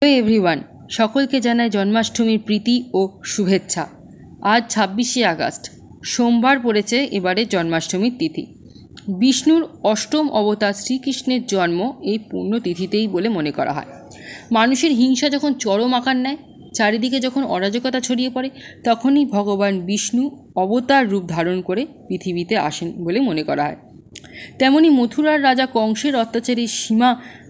Hello everyone, সকলকে জানাই জন্মাষ্টমীর প্রীতি ও শুভেচ্ছা। আজ 26শে আগস্ট, সোমবার পড়েছে এবারে জন্মাষ্টমীর তিথি। বিষ্ণুর অষ্টম অবতার শ্রীকৃষ্ণের জন্ম এই পুণ্যতিথিতেই বলে মনে করা হয়। মানুষের হিংসা যখন চরম আকার নেয়, চারিদিকে যখন অরাজকতা ছড়িয়ে পড়ে, তখনই ভগবান বিষ্ণু অবতার রূপ ধারণ করে পৃথিবীতে আসেন বলে মনে করা হয়। তেমনি মথুরার রাজা কংসের অত্যাচারী সীমা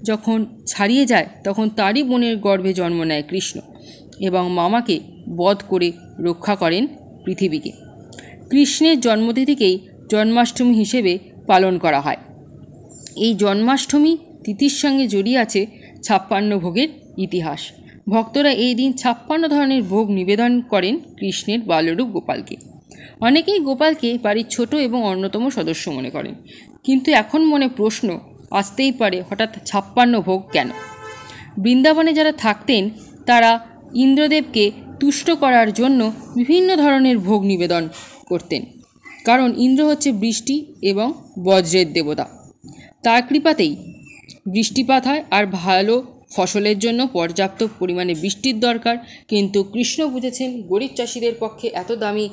যখন ছাড়িয়ে যায়, তখন তারই বোনের গর্ভে জন্ম নেয় কৃষ্ণ এবং মামাকে বধ করে রক্ষা করেন পৃথিবীকে। কৃষ্ণের জন্মতিথিকেই জন্মাষ্টমী হিসেবে পালন করা হয়। এই জন্মাষ্টমী তিথির সঙ্গে জড়িয়ে আছে 56 ভোগের ইতিহাস। ভক্তরা এই দিন 56 ধরনের ভোগ নিবেদন করেন কৃষ্ণের বাল্যরূপ গোপালকে। অনেকেই গোপালকে বাড়ির ছোট এবং অন্যতম সদস্য মনে করেন, কিন্তু এখন মনে প্রশ্ন আসতেই পারে, হঠাৎ 56 ভোগ কেন? বৃন্দাবনে যারা থাকতেন তারা ইন্দ্রদেবকে তুষ্ট করার জন্য বিভিন্ন ধরনের ভোগ নিবেদন করতেন, কারণ ইন্দ্র হচ্ছে বৃষ্টি এবং বজ্রের দেবতা। তার কৃপাতেই বৃষ্টিপাত হয়, আর ভালো ফসলের জন্য পর্যাপ্ত পরিমাণে বৃষ্টির দরকার। কিন্তু কৃষ্ণ বুঝেছেন গরিব চাষিদের পক্ষে এত দামি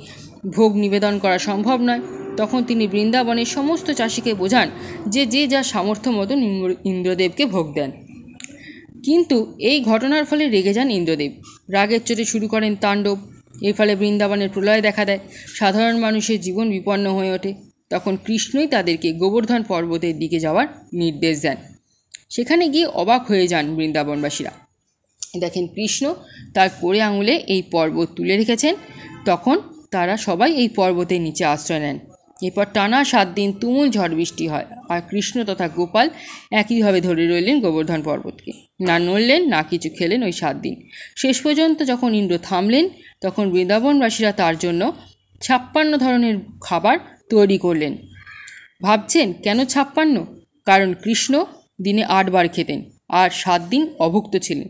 ভোগ নিবেদন করা সম্ভব নয়। তখন তিনি বৃন্দাবনের সমস্ত চাষিকে বোঝান যে যা সামর্থ্য মতন ইন্দ্রদেবকে ভোগ দেন। কিন্তু এই ঘটনার ফলে রেগে যান ইন্দ্রদেব, রাগের চোটে শুরু করেন তাণ্ডব। এর ফলে বৃন্দাবনের প্রলয় দেখা দেয়, সাধারণ মানুষের জীবন বিপন্ন হয়ে ওঠে। তখন কৃষ্ণই তাদেরকে গোবর্ধন পর্বতের দিকে যাওয়ার নির্দেশ দেন। সেখানে গিয়ে অবাক হয়ে যান বৃন্দাবনবাসীরা, দেখেন কৃষ্ণ তার কোড়ে আঙুলে এই পর্বত তুলে রেখেছেন। তখন তারা সবাই এই পর্বতের নিচে আশ্রয় নেন। এরপর টানা 7 দিন তুমুল ঝড় বৃষ্টি হয়, আর কৃষ্ণ তথা গোপাল একইভাবে ধরে রইলেন গোবর্ধন পর্বতকে, না নড়লেন না কিছু খেলেন ওই 7 দিন। শেষ পর্যন্ত যখন ইন্দ্র থামলেন, তখন বৃন্দাবনবাসীরা তার জন্য 56 ধরনের খাবার তৈরি করলেন। ভাবছেন কেন 56? কারণ কৃষ্ণ দিনে 8 বার খেতেন আর 7 দিন অভুক্ত ছিলেন,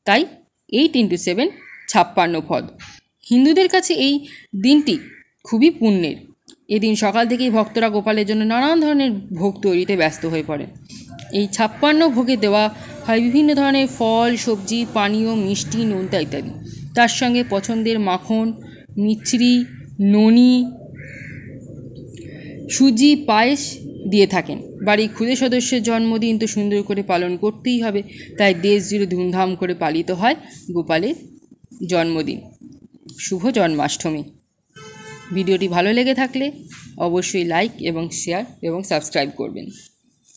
তাই 8 × 7 56 পদ। হিন্দুদের কাছে এই দিনটি খুবই পুণ্যের। এদিন সকাল থেকেই ভক্তরা গোপালের জন্য নানান ধরনের ভোগ তৈরিতে ব্যস্ত হয়ে পড়েন। এই 56 ভোগে দেওয়া হয় বিভিন্ন ধরনের ফল, সবজি, পানীয়, মিষ্টি, নোনতা ইত্যাদি। তার সঙ্গে পছন্দের মাখন, মিছরি, ননি, সুজি, পায়েস দিয়ে থাকেন। বাড়ির ক্ষুদে সদস্যের জন্মদিন তো সুন্দর করে পালন করতেই হবে, তাই দেশ জুড়ে ধুমধাম করে পালিত হয় গোপালের জন্মদিন। শুভ জন্মাষ্টমী। ভিডিওটি ভালো লেগে থাকলে অবশ্যই লাইক এবং শেয়ার এবং সাবস্ক্রাইব করবেন।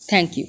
Thank you.